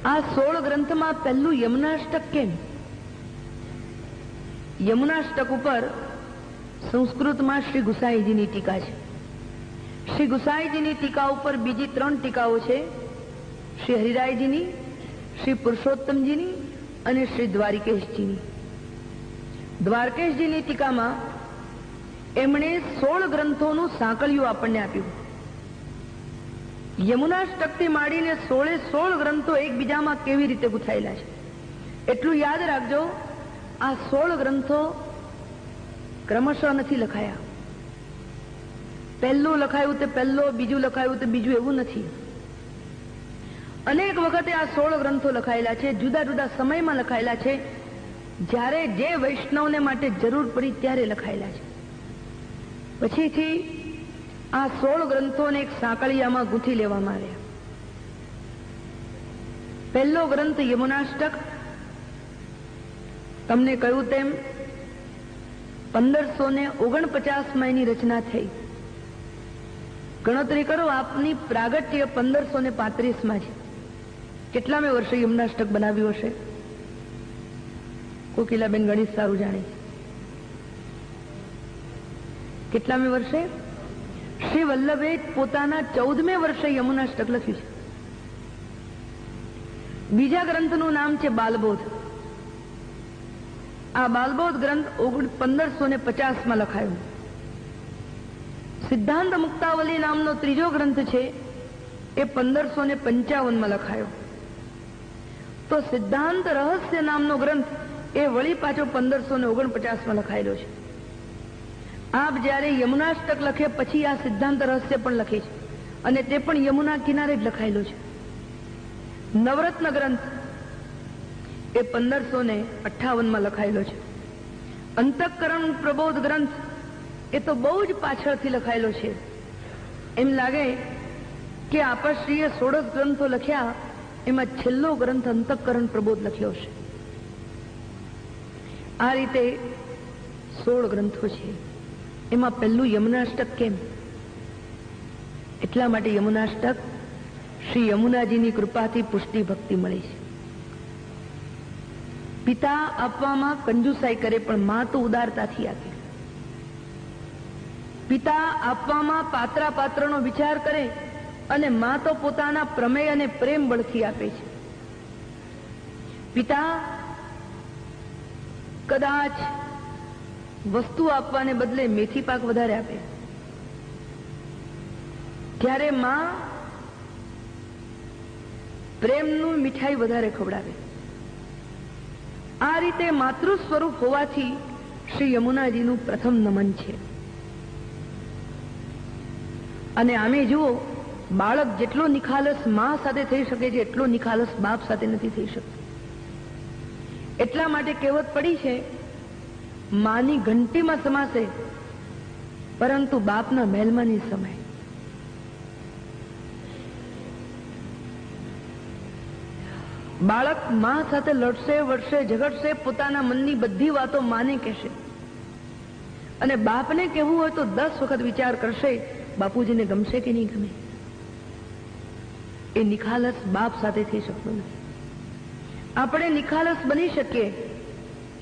આ 16 ગ્રંથમાં પહેલું યમુનાષ્ટક કેમ? યમુનાષ્ટક ઉપર સંસ્કૃતમાં શ્રી ગુસાઈજીની ટીકા છે. શ્રી ગુસાઈજીની ટીકા ઉપર બીજી 3 ટીકાઓ છે, શ્રી હરિરાયજીની, શ્રી પુરુષોત્તમજીની અને શ્રી દ્વારિકેશજીની. દ્વારકેશજીની ટીકામાં એમણે 16 ગ્રંથોનું સાંકળિયું આપણને આપ્યું. યમુનાષ્ટકથી માંડીને 16 ગ્રંથો એકબીજામાં કેવી રીતે ગૂંથાયેલા છે એટલું યાદ રાખજો. આ 16 ગ્રંથો ક્રમશઃ નથી લખાયા. પહેલું લખાયું તે પહેલો, બીજું લખાયું તે બીજું, એવું નથી. અનેક વખતે આ 16 ગ્રંથો લખાયેલા છે, જુદા જુદા સમયમાં લખાયેલા છે, જ્યારે જે વૈષ્ણવને માટે જરૂર પડી ત્યારે લખાયેલા છે. પછીથી આ 16 ગ્રંથોને એક સાંકળિયામાં ગૂંથી લેવામાં આવ્યા. પહેલો ગ્રંથ યમુનાષ્ટક, તમને કહ્યું તેમ 1549માં એની રચના થઈ. ગણતરી કરો, આપની પ્રાગટ્ય 1535માં છે. કેટલામે વર્ષે યમુનાષ્ટક બનાવ્યું હશે? કોકિલાબેન ગણિત સારું જાણે છે. કેટલામે વર્ષે? શ્રી વલ્લભે પોતાના 14મે વર્ષે યમુનાષ્ટક લખ્યું છે. બીજા ગ્રંથનું નામ છે બાલબોધ. આ બાલબોધ ગ્રંથ 1550માં લખાયો. સિદ્ધાંત મુક્તાવલી નામનો ત્રીજો ગ્રંથ છે, એ 1555માં લખાયો. તો સિદ્ધાંત રહસ્ય નામનો ગ્રંથ એ વળી પાછો 1549માં લખાયેલો છે. આપ જ્યારે યમુનાષ્ટક લખે પછી આ સિદ્ધાંત રહસ્ય પણ લખે છે, અને તે પણ યમુના કિનારે જ લખાયેલો છે. નવરત્ન ગ્રંથ એ 1558માં લખાયેલો છે. અંતઃકરણ પ્રબોધ ગ્રંથ એ તો બહુ જ પાછળથી લખાયેલો છે. એમ લાગે કે આપશ્રીએ 16 ગ્રંથો લખ્યા, એમાં છેલ્લો ગ્રંથ અંતઃકરણ પ્રબોધ લખ્યો છે. આ રીતે 16 ગ્રંથો છે. એમાં પહેલું યમુનાષ્ટક કેમ? એટલા માટે યમુનાષ્ટક શ્રી યમુનાજીની કૃપાથી પુષ્ટિ ભક્તિ મળી છે. પિતા આપવામાં કંજુસાઈ કરે, પણ મા તો ઉદારતાથી આપે. પિતા આપવામાં પાત્રા પાત્રનો વિચાર કરે, અને મા તો પોતાના પ્રમેય અને પ્રેમ બળથી આપે છે. પિતા કદાચ વસ્તુ આપવાને બદલે મેથી પાક વધારે આપે, ત્યારે મા પ્રેમનું મીઠાઈ વધારે ખવડાવે. આ રીતે માતૃ સ્વરૂપ હોવાથી શ્રી યમુનાજીનું પ્રથમ નમન છે. અને આમે જુઓ, બાળક જેટલો નિખાલસ મા સાથે થઈ શકે છે, એટલો નિખાલસ બાપ સાથે નથી થઈ શકતો. એટલા માટે કહેવત પડી છે, માની ઘંટીમાં સમાશે પરંતુ બાપના મહેલમાં નહીં સમાય. બાળક મા સાથે લડશે, વળશે, ઝઘડશે, પોતાના મનની બધી વાતો માને કહેશે, અને બાપને કહેવું હોય તો 10 વખત વિચાર કરશે, બાપુજીને ગમશે કે નહીં ગમે. એ નિખાલસ બાપ સાથે થઈ શકતો નથી. આપણે નિખાલસ બની શકીએ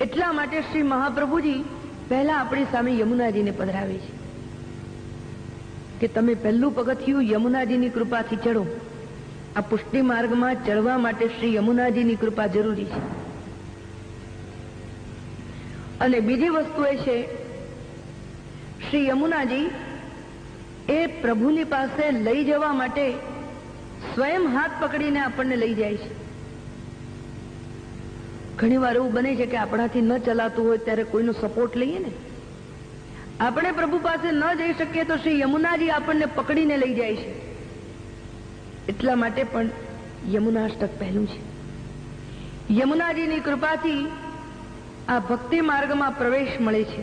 એટલા માટે શ્રી મહાપ્રભુજી પહેલા આપણી સામે યમુનાજીને પધરાવે છે કે તમે પહેલું પગથિયું યમુનાજીની કૃપાથી ચડો. આ પુષ્ટિ માર્ગમાં ચડવા માટે શ્રી યમુનાજીની કૃપા જરૂરી છે. અને બીજી વસ્તુ એ છે, શ્રી યમુનાજી એ પ્રભુની પાસે લઈ જવા માટે સ્વયં હાથ પકડીને આપણને લઈ જાય છે. ઘણી વાર એવું બને છે કે આપણાથી ન ચલાતું હોય ત્યારે કોઈનો સપોર્ટ લઈએ ને. આપણે પ્રભુ પાસે ન જઈ શકીએ તો શ્રી યમુનાજી આપણને પકડીને લઈ જાય છે. એટલા માટે પણ યમુનાષ્ટક પહેલું છે. યમુનાજીની કૃપાથી આ ભક્તિ માર્ગમાં પ્રવેશ મળે છે.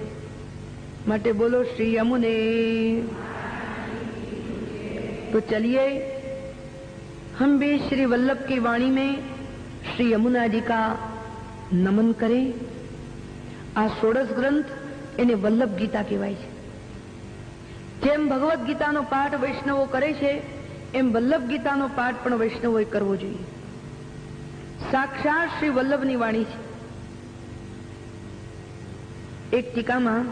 માટે બોલો શ્રી યમુને. तो चलिए हम भी श्री वल्लभ की वाणी में श्री यमुना जी का नमन करें. આ 16 ગ્રંથ એને વલ્લભ ગીતા કહેવાય છે. જેમ ભગવદ્ ગીતાનો પાઠ વૈષ્ણવો કરે છે, એમ વલ્લભ ગીતાનો પાઠ પણ વૈષ્ણવોએ કરવો જોઈએ. સાક્ષાત શ્રી વલ્લભની વાણી છે. એક ટીકામાં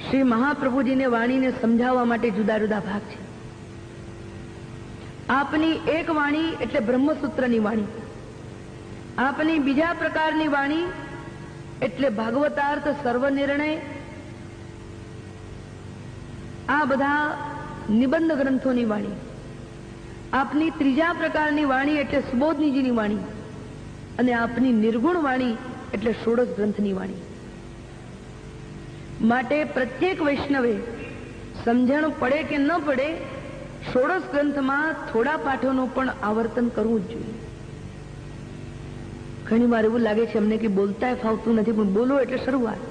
શ્રી મહાપ્રભુજીને વાણીને સમજાવવા માટે જુદા જુદા ભાગ છે. આપની એક વાણી એટલે બ્રહ્મસૂત્રની વાણી, આપની બીજા પ્રકારની વાણી એટલે ભાગવતાર્થ, સર્વનિર્ણય, આ બધા નિબંધ ગ્રંથોની વાણી. આપની ત્રીજા પ્રકારની વાણી એટલે સુબોધનીજીની વાણી, અને આપની નિર્ગુણ વાણી એટલે ષોડશ ગ્રંથની વાણી. માટે પ્રત્યેક વૈષ્ણવે સમજણ પડે કે ન પડે, ષોડશ ગ્રંથમાં થોડા પાઠોનું પણ આવર્તન કરવું જ જોઈએ. ઘણી વાર એવું લાગે છે અમને કે બોલતાય ફાવતું નથી, પણ બોલો એટલે શરૂઆત.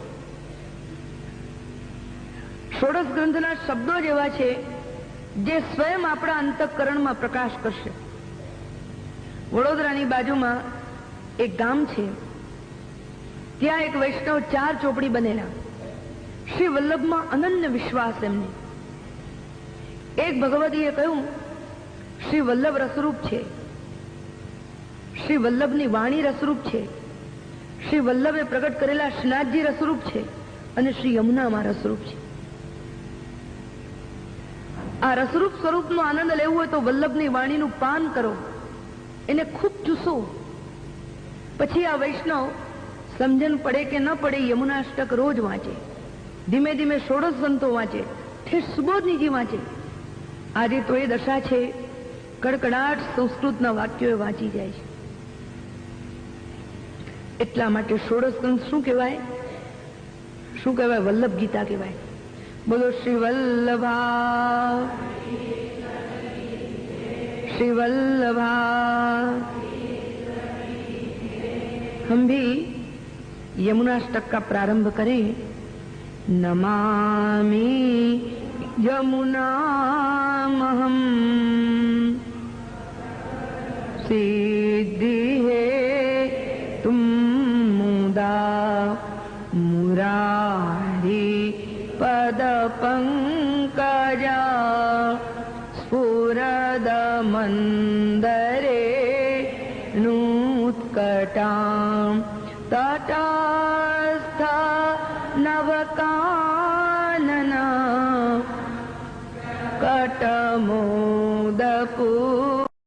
ષોડશ ગ્રંથના શબ્દો જ એવા છે જે સ્વયં આપણા અંતઃકરણમાં પ્રકાશ કરશે. વડોદરાની બાજુમાં એક ગામ છે, ત્યાં એક વૈષ્ણવ 4 ચોપડી બનેલા. શ્રી વલ્લભમાં અનન્ય વિશ્વાસ એમને. એક ભગવતીએ કહ્યું, શ્રી વલ્લભ રસરૂપ છે, શ્રી વલ્લભની વાણી રસરૂપ છે, શ્રી વલ્લભે પ્રગટ કરેલા શ્રીનાથજી રસરૂપ છે, અને શ્રી યમુનામાં રસરૂપ છે. આ રસરૂપ સ્વરૂપનો આનંદ લેવો હોય તો વલ્લભની વાણીનું પાન કરો, એને ખૂબ ચૂસો. પછી આ વૈષ્ણવ સમજણ પડે કે ન પડે યમુનાષ્ટક રોજ વાંચે, ધીમે ધીમે ષોડશ ગ્રંથો વાંચે, ઠેઠ સુબોધનીજી વાંચે. આજે તો એ દશા છે, કડકડાટ સંસ્કૃતના વાક્યો વાંચી જાય છે. એટલા માટે ષોડશ ગ્રંથ શું કહેવાય? શું કહેવાય? વલ્લભ ગીતા કહેવાય. બોલો શ્રી વલ્લભા, श्री वल्लभा. हम भी यमुनाष्टक का प्रारंभ करें. नमामि यमुनामहं सिद्धि है तुम मुदा मुरारी पद पंकजा स्फुरद मंदरे नूत्कटां तटस्थ नवकानना कटमो